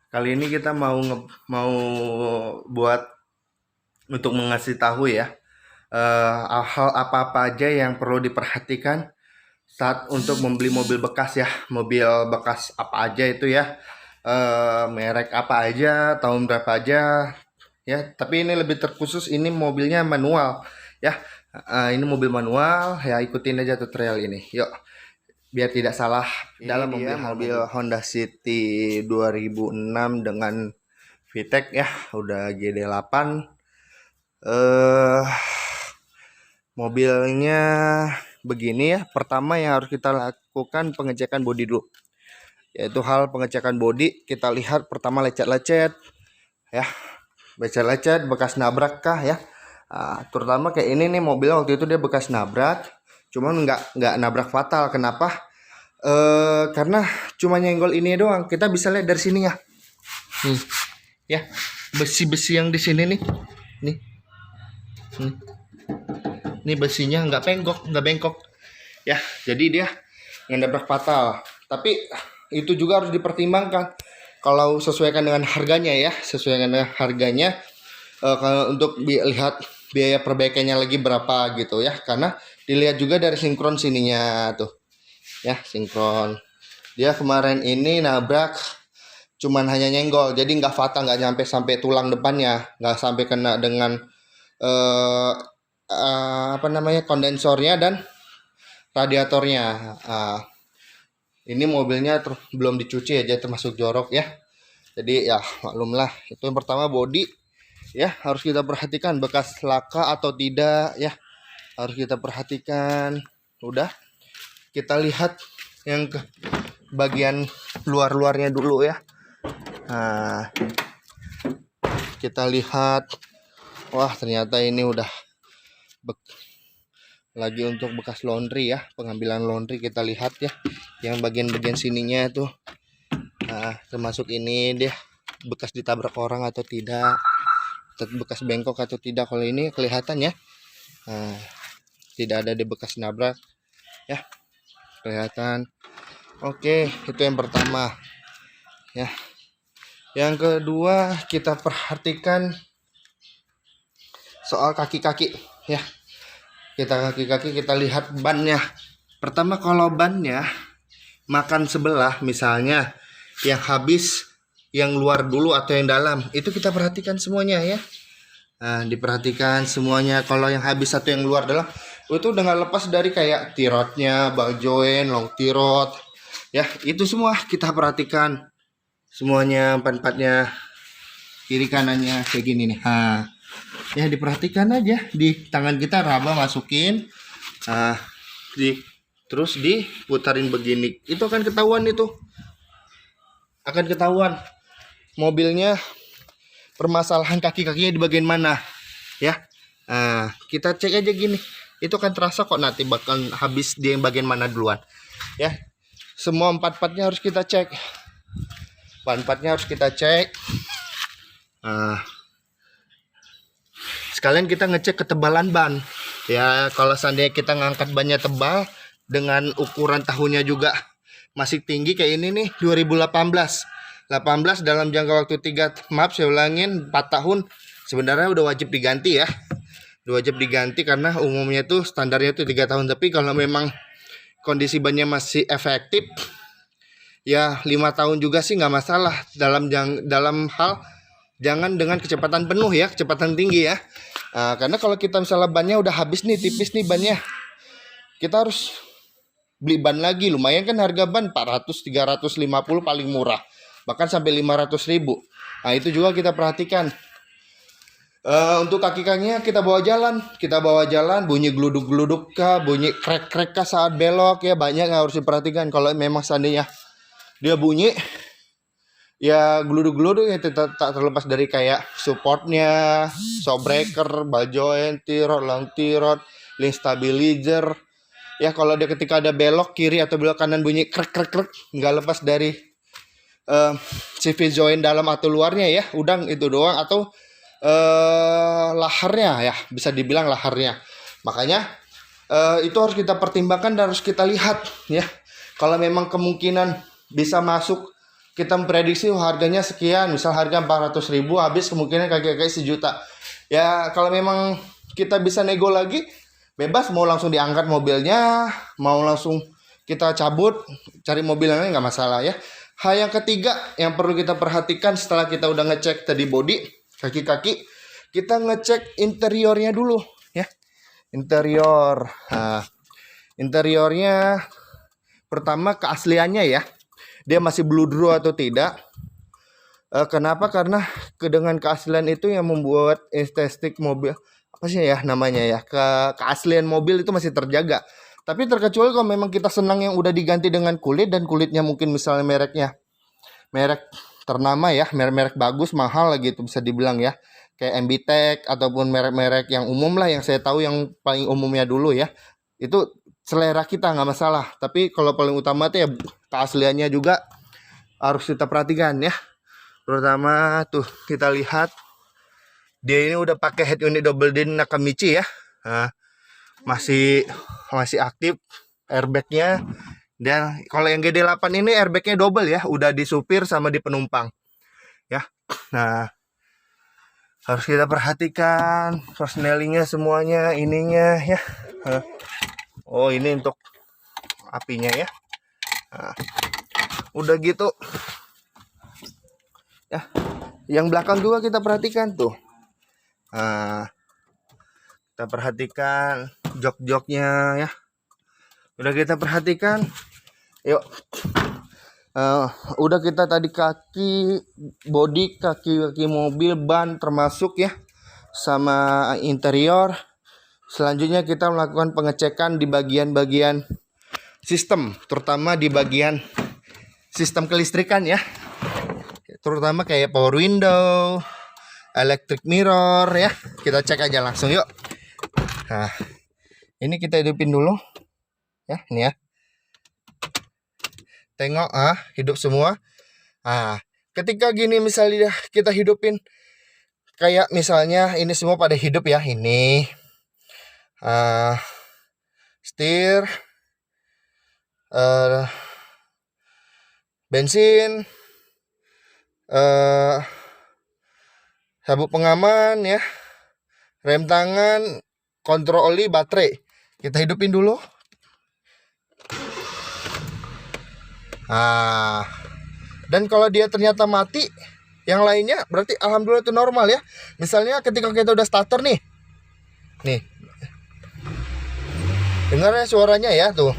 Kali ini kita mau buat untuk mengasih tahu ya, hal apa-apa aja yang perlu diperhatikan saat untuk membeli mobil bekas ya. Mobil bekas apa aja itu ya, merek apa aja, tahun berapa aja ya. Tapi ini lebih terkhusus, ini mobilnya manual ya. Ini mobil manual ya, ikutin aja tutorial ini. Yuk, biar tidak salah. Dalam mobil Honda City 2006 dengan VTEC ya, udah GD8. Mobilnya begini ya. Pertama yang harus kita lakukan pengecekan bodi dulu. Yaitu hal pengecekan bodi, kita lihat pertama lecet-lecet ya. Lecet-lecet bekas nabrak kah ya. Terutama kayak ini nih, mobil waktu itu dia bekas nabrak, cuman nggak nabrak fatal. Kenapa? Karena cuma nyenggol ini doang. Kita bisa lihat dari sini ya. Nih, ya, besi-besi yang di sini nih. Nih. Ini besinya nggak bengkok. Ya, jadi dia nggak nabrak fatal. Tapi itu juga harus dipertimbangkan. Kalau sesuaikan dengan harganya ya, sesuaikan dengan harganya. Kalau untuk lihat biaya perbaikannya lagi berapa gitu ya. Karena dilihat juga dari sinkron sininya tuh. Ya, sinkron. Dia kemarin ini nabrak cuman hanya nyenggol, jadi nggak fatal, nggak nyampe sampai tulang depannya, nggak sampai kena dengan kondensornya dan radiatornya. Ini mobilnya belum dicuci aja, termasuk jorok ya. Jadi ya maklumlah. Itu yang pertama, bodi ya, harus kita perhatikan bekas laka atau tidak ya, harus kita perhatikan. Udah, kita lihat yang ke bagian luarnya dulu ya. Kita lihat, wah ternyata ini udah lagi untuk bekas laundry ya, pengambilan laundry. Kita lihat ya, yang bagian-bagian sininya tuh, termasuk ini dia bekas ditabrak orang atau tidak, bekas bengkok atau tidak. Kalau ini kelihatan ya, tidak ada di bekas nabrak ya, kelihatan. Oke, itu yang pertama ya. Yang kedua, kita perhatikan soal kaki-kaki ya. Kita lihat bannya. Pertama, kalau bannya makan sebelah misalnya, yang habis yang luar dulu atau yang dalam, itu kita perhatikan semuanya ya. Diperhatikan semuanya. Kalau yang habis atau yang luar dalam, itu udah nggak lepas dari kayak tirotnya, ball joint, long tirot ya, itu semua kita perhatikan semuanya, empat-empatnya, kiri kanannya kayak gini nih. Ya diperhatikan aja, di tangan kita raba masukin, terus diputarin begini, itu akan ketahuan, mobilnya permasalahan kaki-kakinya di bagian mana ya. Kita cek aja gini, itu kan terasa kok nanti bakal habis di bagian mana duluan ya. Semua empat-empatnya harus kita cek. Sekalian kita ngecek ketebalan ban ya. Kalau seandainya kita ngangkat bannya tebal dengan ukuran tahunnya juga masih tinggi kayak ini nih, 2018 dalam jangka waktu 4 tahun, sebenarnya udah wajib diganti ya. Karena umumnya tuh standarnya tuh 3 tahun. Tapi kalau memang kondisi bannya masih efektif ya, 5 tahun juga sih nggak masalah, dalam hal jangan dengan kecepatan penuh ya, kecepatan tinggi ya. Karena kalau kita misalnya bannya udah habis nih, tipis nih bannya, kita harus beli ban lagi. Lumayan kan harga ban 400, 350 paling murah, bahkan sampai 500.000. Itu juga kita perhatikan. Untuk kaki-kakinya kita bawa jalan, bunyi gluduk-gluduk kah, bunyi krek-krek kah saat belok ya, banyak yang harus diperhatikan. Kalau memang seandainya dia bunyi ya, gluduk-gluduk ya, tak terlepas dari kayak supportnya, shock breaker, ball joint, tirot, long tirot, link stabilizer ya. Kalau dia ketika ada belok kiri atau belok kanan bunyi krek-krek, nggak lepas dari CV joint dalam atau luarnya ya. Udang itu doang, atau laharnya ya, bisa dibilang laharnya. Makanya itu harus kita pertimbangkan dan harus kita lihat ya. Kalau memang kemungkinan bisa masuk kita memprediksi harganya sekian, misal harga 400.000, habis kemungkinan kakek-kakek 1 juta. Ya kalau memang kita bisa nego lagi, bebas mau langsung diangkat mobilnya, mau langsung kita cabut, cari mobil yang lain nggak masalah ya. Hal yang ketiga yang perlu kita perhatikan setelah kita udah ngecek tadi bodi, kaki-kaki, kita ngecek interiornya dulu ya. Interior. Nah, interiornya pertama keasliannya ya. Dia masih bludru atau tidak. Kenapa? Karena dengan keaslian itu yang membuat estetik mobil, apa sih ya namanya ya, keaslian mobil itu masih terjaga. Tapi terkecuali kalau memang kita senang yang udah diganti dengan kulit, dan kulitnya mungkin misalnya merek ternama ya, merek bagus, mahal gitu bisa dibilang ya, kayak MBTech ataupun merek-merek yang umum lah, yang saya tahu yang paling umumnya dulu ya, itu selera kita nggak masalah. Tapi kalau paling utama tuh ya keasliannya juga harus kita perhatikan ya. Terutama tuh kita lihat dia ini udah pakai head unit double din Nakamichi ya. Nah, masih aktif airbagnya. Dan kalau yang GD8 ini airbagnya double ya, udah di supir sama di penumpang ya. Nah, harus kita perhatikan persnelingnya semuanya, ininya ya. Oh, ini untuk apinya ya. Nah, udah gitu ya, yang belakang juga kita perhatikan tuh. Nah, kita perhatikan jok-joknya ya, udah kita perhatikan. Yuk, udah kita tadi kaki bodi, kaki mobil, ban termasuk ya, sama interior. Selanjutnya kita melakukan pengecekan di bagian-bagian sistem, terutama di bagian sistem kelistrikan ya, terutama kayak power window, electric mirror ya. Kita cek aja langsung yuk. Nah, ini kita hidupin dulu ya, ini ya. Tengok hidup semua. Ketika gini misalnya kita hidupin, kayak misalnya ini semua pada hidup ya, ini setir, bensin, sabuk pengaman ya, rem tangan, kontrol oli, baterai. Kita hidupin dulu. Dan kalau dia ternyata mati, yang lainnya berarti alhamdulillah itu normal ya. Misalnya ketika kita udah starter nih, dengar ya suaranya ya tuh.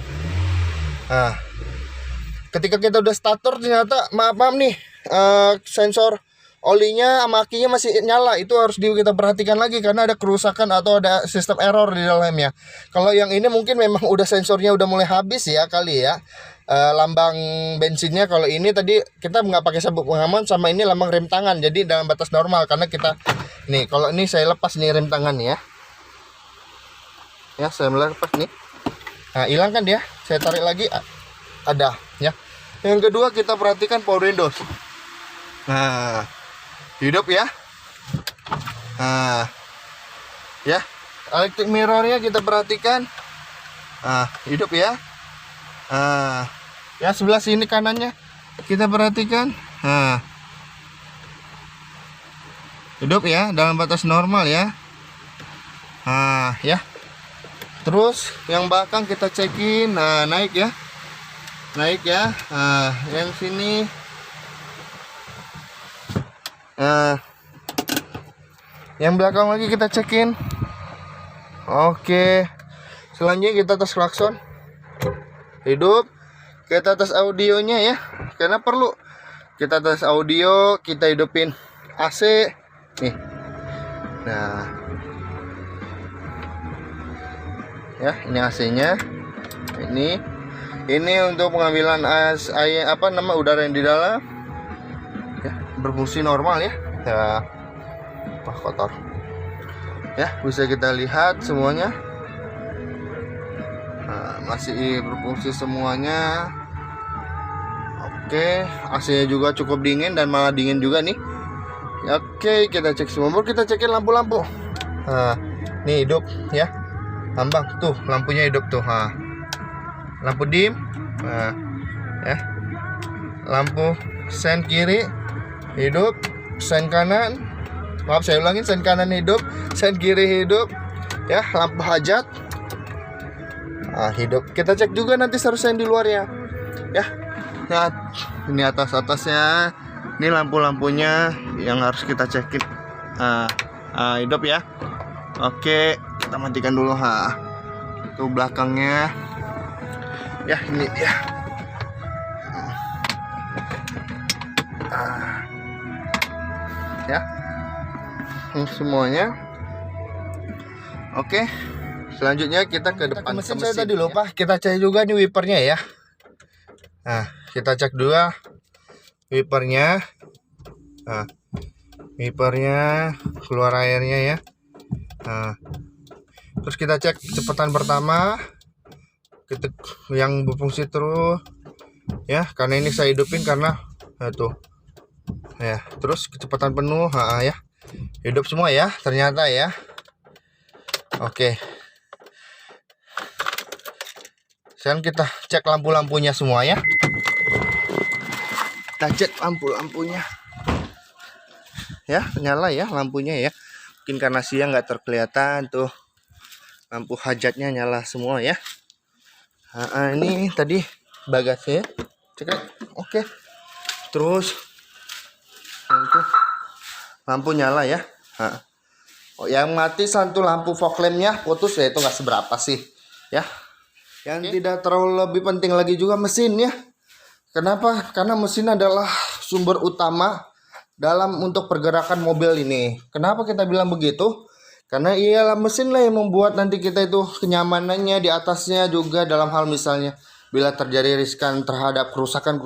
Ketika kita udah starter ternyata maaf nih, sensor olinya sama akinya masih nyala, itu harus kita perhatikan lagi karena ada kerusakan atau ada sistem error di dalamnya. Kalau yang ini mungkin memang udah sensornya udah mulai habis ya kali ya, lambang bensinnya. Kalau ini tadi kita nggak pakai sabuk pengaman, sama ini lambang rem tangan, jadi dalam batas normal. Karena kita nih, kalau ini saya lepas nih rem tangan ya, saya lepas nih. Nah, hilang kan dia, saya tarik lagi ada ya. Yang kedua kita perhatikan power windows. Nah, hidup ya. Nah, ya, electric mirrornya kita perhatikan. Hidup ya. Ya, sebelah sini kanannya kita perhatikan. Hidup ya, dalam batas normal ya. Ya. Terus yang belakang kita cekin. Naik ya. Naik ya. Yang sini. Yang belakang lagi kita cekin. Oke. Selanjutnya kita tes klakson. Hidup. Kita tes audionya ya, karena perlu kita tes audio. Kita hidupin AC nih. Nah ya, ini AC-nya. Ini untuk pengambilan air, udara yang di dalam ya, berfungsi normal ya. Kotor ya, bisa kita lihat semuanya. Masih berfungsi semuanya. Oke, AC-nya juga cukup dingin dan malah dingin juga nih. Oke, kita cek semua. Baru kita cekin lampu-lampu. Nih hidup ya. Ambang tuh lampunya hidup tuh. Lampu dim. Ya. Lampu sen kiri hidup, sen kanan, maaf saya ulangin, sen kanan hidup, sen kiri hidup. Ya, lampu hajat hidup. Kita cek juga nanti sen di luarnya. Ya, nah, ini atasnya. Ini lampu-lampunya yang harus kita cekin. Hidup ya. Oke, kita matikan dulu. Itu belakangnya. Ya, ini dia. Ya, semuanya. Oke, selanjutnya kita ke depan mesin. Saya tadi lupa, kita cek juga nih wipernya ya. Nah, kita cek dulu wipernya. Nah, wipernya keluar airnya ya. Nah, terus kita cek kecepatan pertama yang berfungsi terus ya, karena ini saya hidupin karena tuh ya. Terus kecepatan penuh ya, hidup semua ya ternyata ya. Oke, sekarang kita cek lampu-lampunya semua ya. Kita cek lampu-lampunya ya, nyala ya lampunya ya. Mungkin karena siang nggak terkelihatan tuh, lampu hajatnya nyala semua ya. Ini tadi bagasinya cek. Oke, terus lampu nyala ya. Yang mati satu lampu fog lampnya putus ya, itu nggak seberapa sih ya. Yang tidak terlalu lebih penting lagi juga mesin ya. Kenapa? Karena mesin adalah sumber utama dalam untuk pergerakan mobil ini. Kenapa kita bilang begitu? Karena ialah mesin lah yang membuat nanti kita itu kenyamanannya di atasnya juga, dalam hal misalnya bila terjadi riskan terhadap kerusakan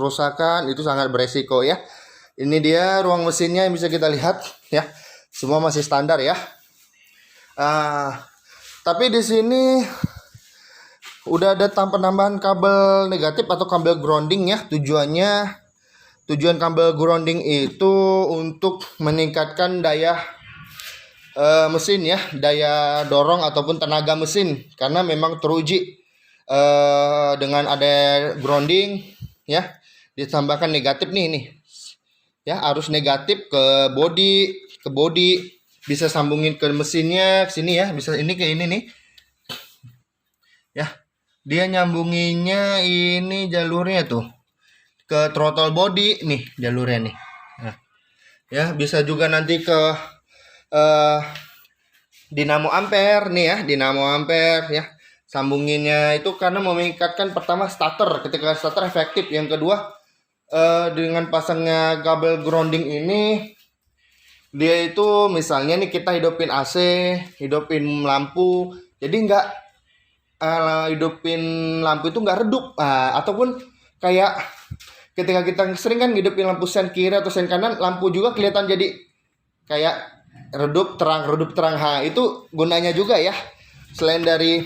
itu sangat beresiko ya. Ini dia ruang mesinnya yang bisa kita lihat ya. Semua masih standar ya. Tapi di sini udah ada penambahan kabel negatif atau kabel grounding ya. Tujuan kabel grounding itu untuk meningkatkan daya mesin ya, daya dorong ataupun tenaga mesin, karena memang teruji dengan ada grounding ya, ditambahkan negatif nih ya, arus negatif ke bodi bisa sambungin ke mesinnya ke sini ya, bisa ini ke ini nih ya, dia nyambunginnya ini jalurnya tuh ke throttle body nih jalurnya nih. Nah, ya bisa juga nanti ke dinamo ampere nih ya, dinamo ampere ya, sambunginnya itu karena meningkatkan pertama starter, ketika starter efektif, yang kedua dengan pasangnya kabel grounding ini dia itu misalnya nih kita hidupin AC, hidupin lampu, jadi nggak hidupin lampu itu nggak redup, ataupun kayak ketika kita sering kan hidupin lampu sen kiri atau sen kanan, lampu juga kelihatan jadi kayak redup terang. Itu gunanya juga ya, selain dari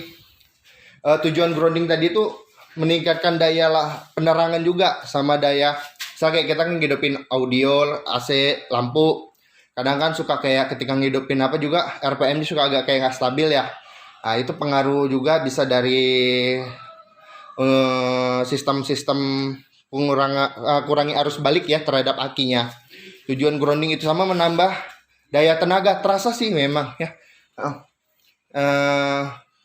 tujuan grounding tadi itu meningkatkan daya penerangan juga, sama daya misalnya kayak kita kan hidupin audio, AC, lampu, kadang kan suka kayak ketika ngidupin apa juga RPM-nya suka agak kayak nggak stabil ya. Nah, itu pengaruh juga bisa dari sistem kurangi arus balik ya terhadap akinya. Tujuan grounding itu sama menambah daya tenaga, terasa sih memang ya.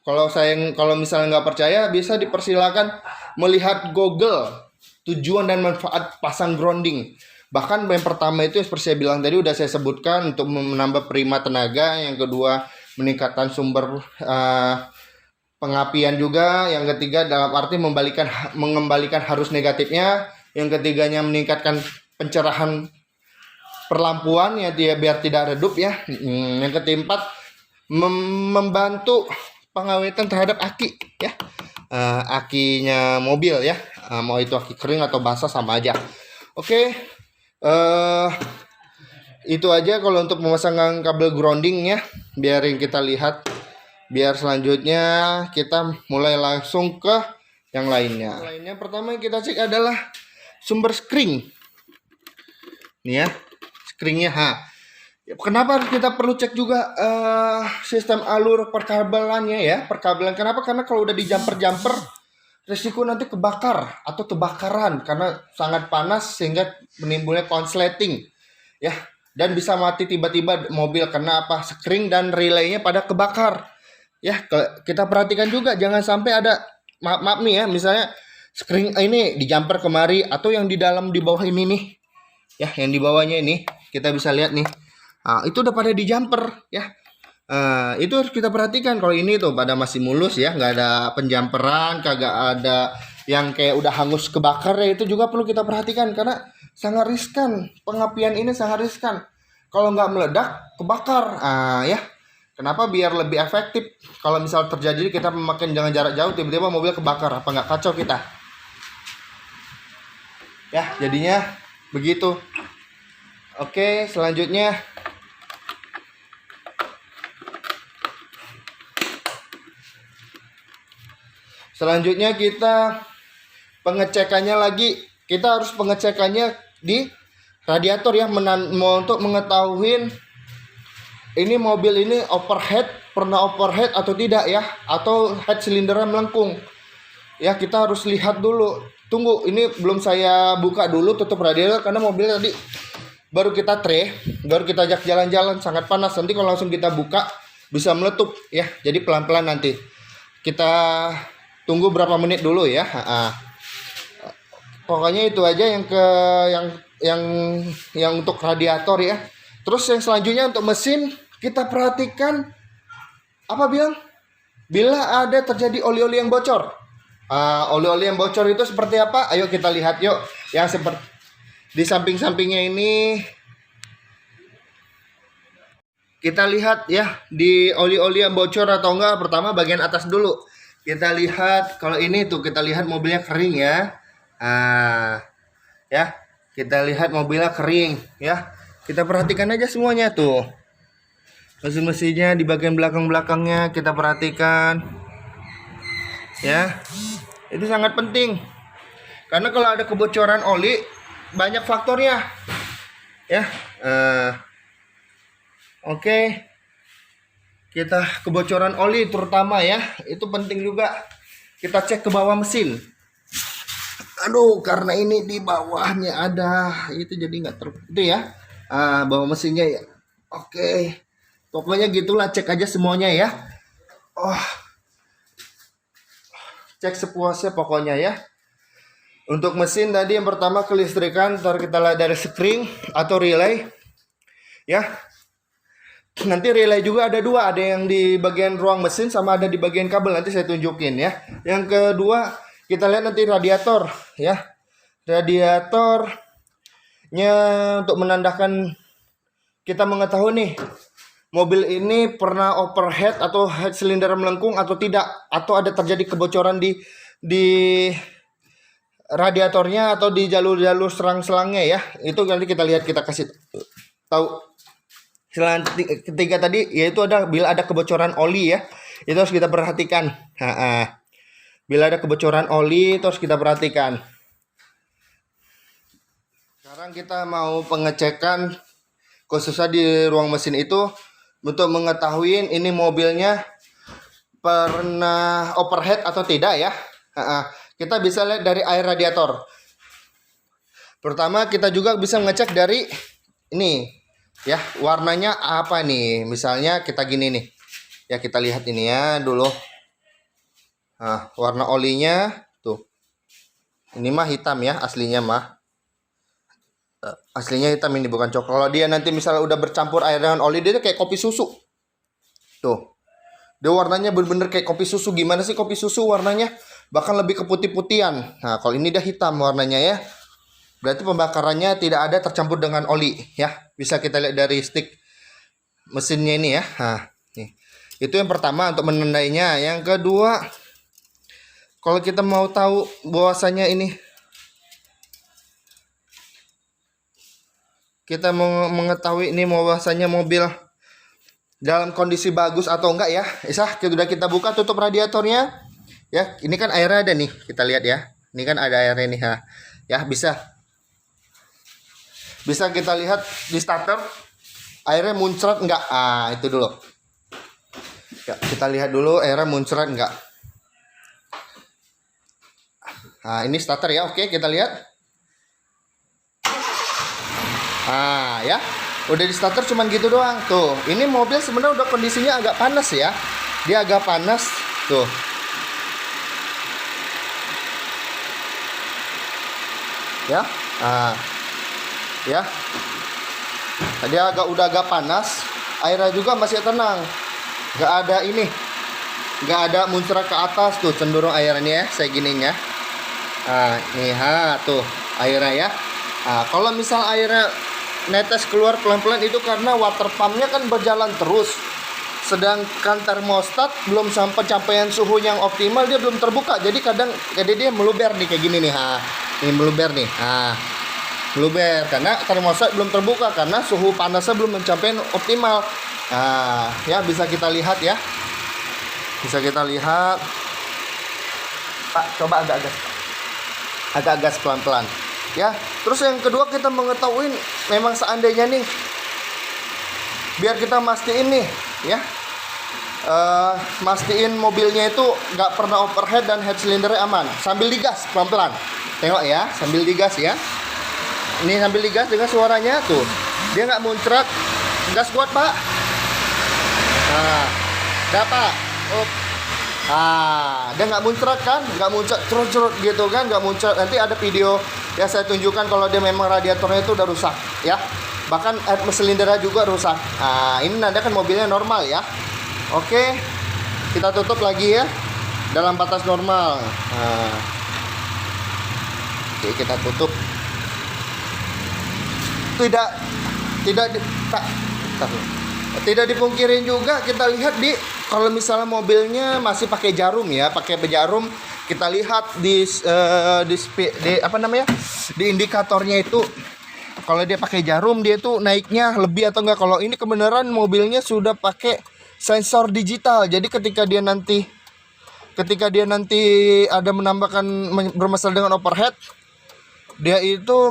Kalau misalnya nggak percaya, bisa dipersilakan melihat Google tujuan dan manfaat pasang grounding. Bahkan yang pertama itu seperti saya bilang tadi, udah saya sebutkan untuk menambah prima tenaga. Yang kedua meningkatkan sumber pengapian juga. Yang ketiga dalam arti mengembalikan arus negatifnya. Yang ketiganya meningkatkan pencerahan perlampuan ya, dia biar tidak redup ya. Yang keempat membantu pengawetan terhadap aki ya, akinya mobil ya, mau itu aki kering atau basah sama aja. Oke. Itu aja kalau untuk memasangkan kabel grounding ya. Biarin kita lihat. Biar selanjutnya kita mulai langsung ke yang lainnya. Pertama yang kita cek adalah sumber skring. Nih ya, skringnya. Kenapa kita perlu cek juga sistem alur perkabelannya ya, perkabelan. Kenapa? Karena kalau udah di jumper risiko nanti kebakar atau kebakaran karena sangat panas sehingga menimbulnya konsleting ya, dan bisa mati tiba-tiba mobil karena apa? Sekring dan relaynya pada kebakar. Ya, kita perhatikan juga jangan sampai ada maaf nih ya, misalnya sekring ini di jumper kemari atau yang di dalam di bawah ini nih. Ya, yang di bawahnya ini kita bisa lihat nih. Nah, itu udah pada di jumper ya. Itu harus kita perhatikan. Kalau ini tuh pada masih mulus ya, nggak ada penjamperan, kagak ada yang kayak udah hangus kebakar ya, itu juga perlu kita perhatikan karena sangat riskan. Pengapian ini sangat riskan. Kalau nggak meledak, kebakar. Ya. Kenapa? Biar lebih efektif. Kalau misal terjadi kita memakai jangan jarak jauh, tiba-tiba mobil kebakar, apa nggak kacau kita? Ya, jadinya begitu. Oke, selanjutnya kita pengecekannya lagi. Kita harus pengecekannya di radiator ya, untuk mengetahui ini mobil ini pernah overhead atau tidak ya, atau head silindernya melengkung. Ya, kita harus lihat dulu. Tunggu, ini belum saya buka dulu, tutup radiator karena mobil tadi baru kita baru kita ajak jalan-jalan, sangat panas. Nanti kalau langsung kita buka bisa meletup ya. Jadi pelan-pelan nanti. Kita tunggu berapa menit dulu ya. Pokoknya itu aja yang untuk radiator ya. Terus yang selanjutnya untuk mesin, kita perhatikan apa bila ada terjadi oli-oli yang bocor. Oli-oli yang bocor itu seperti apa? Ayo kita lihat yuk. Yang seperti di samping-sampingnya ini kita lihat ya, di oli-oli yang bocor atau enggak. Pertama bagian atas dulu. Kita lihat kalau ini tuh, kita lihat mobilnya kering ya. Ya, kita lihat mobilnya kering ya. Kita perhatikan aja semuanya tuh. Mesin-mesinnya di bagian belakang-belakangnya kita perhatikan. Ya. Itu sangat penting. Karena kalau ada kebocoran oli banyak faktornya. Ya. Oke. Kita kebocoran oli terutama ya, itu penting juga. Kita cek ke bawah mesin. Aduh, karena ini di bawahnya ada, itu jadi nggak itu ya. Bawah mesinnya ya. Oke. Pokoknya gitulah, cek aja semuanya ya. Cek sepuasnya pokoknya ya. Untuk mesin tadi yang pertama kelistrikan, ntar kita lihat dari spring atau relay. Ya. Nanti relay juga ada dua, ada yang di bagian ruang mesin sama ada di bagian kabel, nanti saya tunjukin ya. Yang kedua kita lihat nanti radiator ya. Radiatornya untuk menandakan kita mengetahui nih mobil ini pernah overhead atau head cylinder melengkung atau tidak, atau ada terjadi kebocoran di radiatornya atau di jalur-jalur selang-selangnya ya. Itu nanti kita lihat, kita kasih tahu. Ketiga tadi yaitu bila ada kebocoran oli ya, itu harus kita perhatikan. Bila ada kebocoran oli itu harus kita perhatikan. Sekarang kita mau pengecekan khususnya di ruang mesin itu untuk mengetahui ini mobilnya pernah overhead atau tidak ya. Kita bisa lihat dari air radiator. Pertama kita juga bisa ngecek dari ini. Ya, warnanya apa nih? Misalnya kita gini nih. Ya, kita lihat ini ya dulu. Warna olinya tuh. Ini mah hitam ya, aslinya mah. Aslinya hitam, ini bukan coklat. Kalau dia nanti misalnya udah bercampur air dengan oli, dia kayak kopi susu. Tuh. Dia warnanya bener-bener kayak kopi susu. Gimana sih kopi susu warnanya? Bahkan lebih ke putih-putihan. Nah, kalau ini dia hitam warnanya ya. Berarti pembakarannya tidak ada tercampur dengan oli ya. Bisa kita lihat dari stick mesinnya ini ya. Nih. Itu yang pertama untuk menandainya. Yang kedua, kalau kita mau tahu bahwasanya ini, kita mau mengetahui ini bahwasanya mobil dalam kondisi bagus atau enggak ya. Sudah kita buka, tutup radiatornya. Ya, ini kan airnya ada nih. Kita lihat ya. Ini kan ada airnya nih ya. Ya, bisa kita lihat di starter airnya muncrat enggak. Itu dulu ya, kita lihat dulu airnya muncrat enggak. Nah, ini starter ya. Oke, kita lihat. Nah, ya. Udah di starter cuman gitu doang. Tuh, ini mobil sebenarnya udah kondisinya agak panas ya. Dia agak panas. Tuh. Ya. Nah. Ya. Dia udah agak panas. Airnya juga masih tenang. Gak ada ini. Gak ada muncrat ke atas tuh, cenderung airnya ya, saya gininya. Nah, nih tuh airnya ya. Nah, kalau misal airnya netes keluar pelan-pelan itu karena water pumpnya kan berjalan terus. Sedangkan termostat belum sampai capaian suhu yang optimal, dia belum terbuka. Jadi dia meluber nih kayak gini nih. Ini meluber nih. Meluber karena termostat belum terbuka karena suhu panasnya belum mencapai optimal. Nah, ya bisa kita lihat ya. Bisa kita lihat. Pak, coba agak gas pelan-pelan. Ya, terus yang kedua kita mengetahui memang seandainya nih, biar kita mastiin nih, ya, mastiin mobilnya itu nggak pernah overheat dan head cylindernya aman. Sambil digas pelan-pelan. Tengok ya, sambil digas ya. Ini sambil digas dengan suaranya tuh, dia nggak muncrat. Gas kuat Pak. Nah, dapat. Dia nggak muncrat kan, nggak muncrat cerut gitu kan, nggak muncrat. Nanti ada video yang saya tunjukkan kalau dia memang radiatornya itu udah rusak ya, bahkan air silindernya juga rusak. Nah, ini nanti kan mobilnya normal ya. Oke, kita tutup lagi ya dalam batas normal. Oke, kita tutup. Tidak dipungkirin juga, kita lihat kalau misalnya mobilnya masih pakai jarum ya, pakai jarum, kita lihat di indikatornya itu, kalau dia pakai jarum dia itu naiknya lebih atau enggak. Kalau ini kebenaran mobilnya sudah pakai sensor digital, jadi ketika dia nanti ada menambahkan bermasalah dengan overhead, dia itu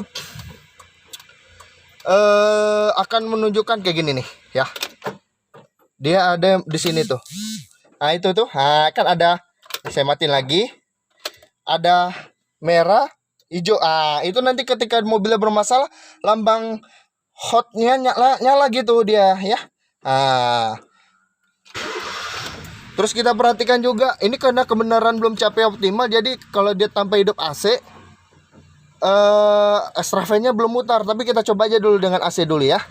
akan menunjukkan kayak gini nih ya. Dia ada di sini tuh. Nah, itu tuh. Nah, kan ada, saya matiin lagi. Ada merah, hijau. Itu nanti ketika mobilnya bermasalah, lambang hotnya nyala gitu dia ya. Terus kita perhatikan juga, ini karena kebenaran belum capai optimal, jadi kalau dia tanpa hidup AC, extra fan-nya belum mutar. Tapi kita coba aja dulu dengan AC dulu ya.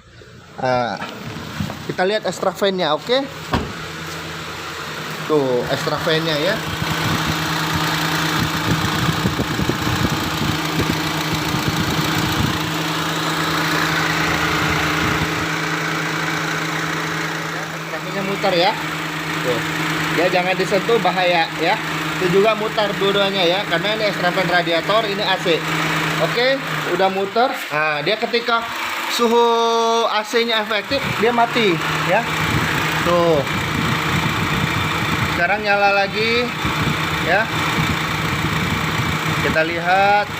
Kita lihat extra fan-nya, oke? Tuh, extra fan-nya ya. Extra fan-nya mutar ya. Tuh. Ya jangan disentuh, bahaya ya. Itu juga mutar dua-duanya ya, karena ini extra fan radiator, ini AC. Oke, udah muter. Nah, dia ketika suhu AC-nya efektif, dia mati ya. Tuh. Sekarang nyala lagi ya. Kita lihat.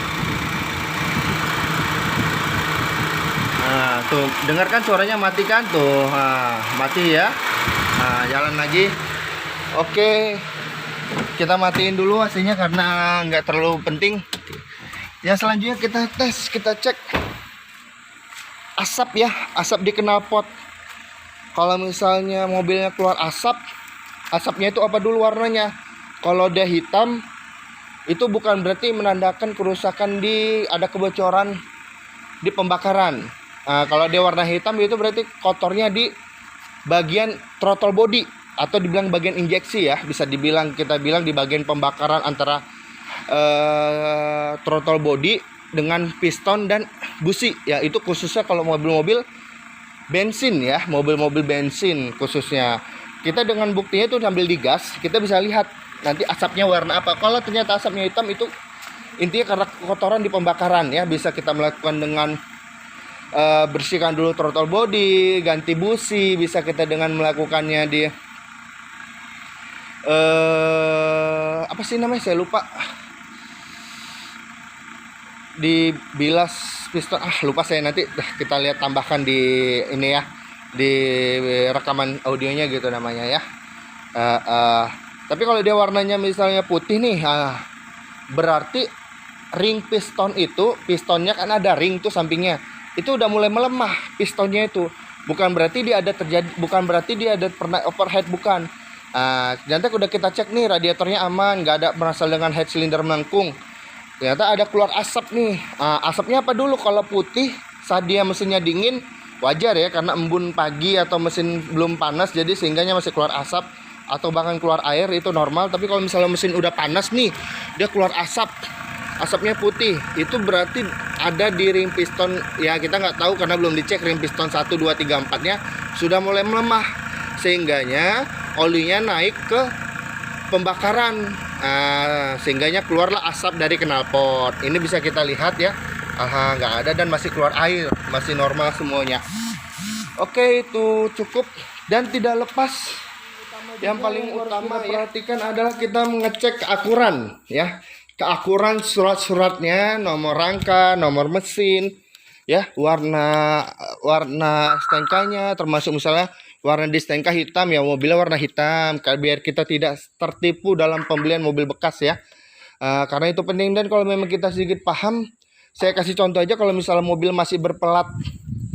Nah, tuh, dengarkan suaranya mati kan tuh. Mati ya. Nah, jalan lagi. Oke. Kita matiin dulu AC-nya karena nggak terlalu penting. Ya, selanjutnya kita tes, kita cek asap ya, asap di knalpot. Kalau misalnya mobilnya keluar asap, asapnya itu apa dulu warnanya? Kalau dia hitam, itu bukan berarti menandakan kerusakan ada kebocoran di pembakaran. Nah, kalau dia warna hitam itu berarti kotornya di bagian throttle body atau dibilang bagian injeksi ya, bisa dibilang, kita bilang di bagian pembakaran antara throttle body dengan piston dan busi ya. Itu khususnya kalau mobil-mobil bensin ya, mobil-mobil bensin khususnya. Kita dengan buktinya itu sambil digas, kita bisa lihat nanti asapnya warna apa. Kalau ternyata asapnya hitam, itu intinya karena kotoran di pembakaran ya. Bisa kita melakukan dengan bersihkan dulu throttle body, ganti busi. Bisa kita dengan melakukannya di apa sih namanya, saya lupa, dibilas piston, lupa saya. Nanti kita lihat, tambahkan di ini ya, di rekaman audionya gitu namanya ya. Tapi kalau dia warnanya misalnya putih nih, berarti ring piston itu, pistonnya kan ada ring tuh sampingnya, itu udah mulai melemah pistonnya itu. Bukan berarti dia ada pernah overhead, bukan. Ternyata udah kita cek nih, radiatornya aman, nggak ada berasal dengan head cylinder melengkung. Ternyata ada keluar asap nih. Asapnya apa dulu? Kalau putih saat dia mesinnya dingin wajar ya, karena embun pagi atau mesin belum panas, jadi sehingganya masih keluar asap atau bahkan keluar air, itu normal. Tapi kalau misalnya mesin udah panas nih, dia keluar asapnya putih, itu berarti ada di ring piston. Ya kita nggak tahu karena belum dicek, ring piston 1, 2, 3, 4 nya sudah mulai melemah, sehingganya olinya naik ke pembakaran, sehingganya keluarlah asap dari knalpot. Ini bisa kita lihat ya, nggak ada dan masih keluar air, masih normal semuanya. Oke, itu cukup dan tidak lepas. Yang paling utama ya, perhatikan adalah kita mengecek keakuran ya, keakuran surat-suratnya, nomor rangka, nomor mesin ya, warna stengkanya, termasuk misalnya warna di stengka hitam ya, mobilnya warna hitam, biar kita tidak tertipu dalam pembelian mobil bekas ya. Karena itu penting. Dan kalau memang kita sedikit paham, saya kasih contoh aja, kalau misalnya mobil masih berplat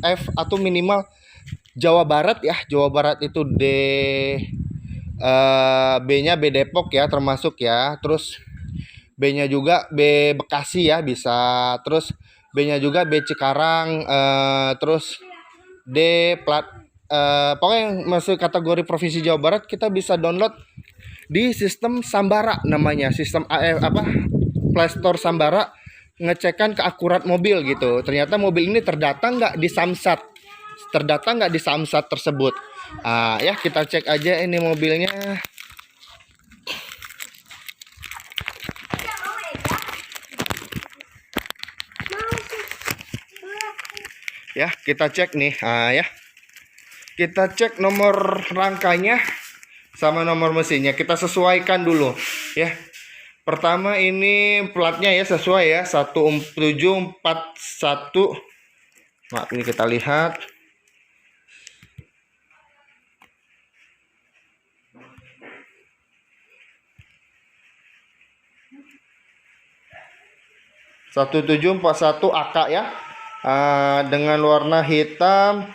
F atau minimal Jawa Barat ya, Jawa Barat itu B-nya B Depok ya, termasuk ya. Terus B-nya juga B Bekasi ya, bisa. Terus B-nya juga B Cikarang, terus D plat, pokoknya yang masuk kategori provinsi Jawa Barat, kita bisa download di sistem Sambara, namanya sistem Play Store Sambara, ngecekan keakurat mobil gitu. Ternyata mobil ini terdata nggak di Samsat tersebut. Ya kita cek aja ini mobilnya. Ya kita cek nih, ya kita cek nomor rangkanya sama nomor mesinnya, kita sesuaikan dulu ya. Pertama ini platnya ya sesuai ya, 1741. Nah, ini kita lihat. Satu 1741 AK ya, dengan warna hitam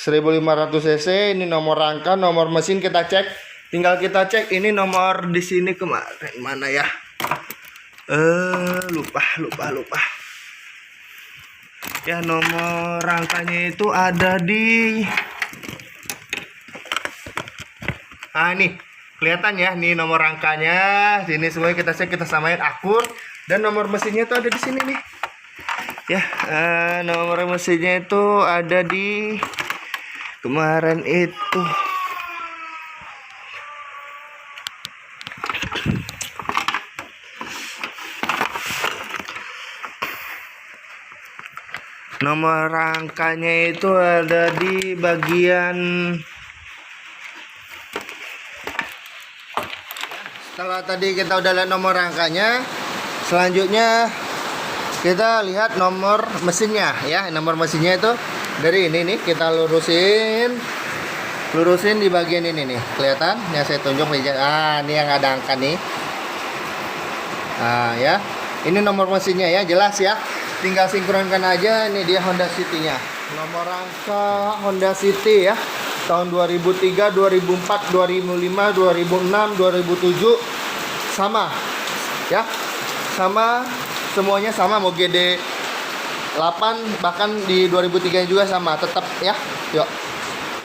1500 cc. Ini nomor rangka, nomor mesin kita cek. Tinggal kita cek ini nomor di sini kemarin mana ya? Lupa. Ya nomor rangkanya itu ada di nih kelihatan ya, nih nomor rangkanya. Sini semuanya kita cek, kita samain akur. Dan nomor mesinnya itu ada di sini nih. Ya, nomor mesinnya itu ada di kemarin itu. Nomor rangkanya itu ada di bagian. Setelah tadi kita udah lihat nomor rangkanya, selanjutnya kita lihat nomor mesinnya ya. Nomor mesinnya itu dari ini nih, kita lurusin di bagian ini nih, kelihatan ya, saya tunjuk nih. Ini yang ada angka nih. Ya, ini nomor mesinnya ya, jelas ya, tinggal sinkronkan aja. Ini dia Honda City-nya, nomor rangka Honda City ya, tahun 2003, 2004, 2005, 2006, 2007 sama ya, sama semuanya sama. Mau GD 8 bahkan di 2003 juga sama, tetap ya. Yuk.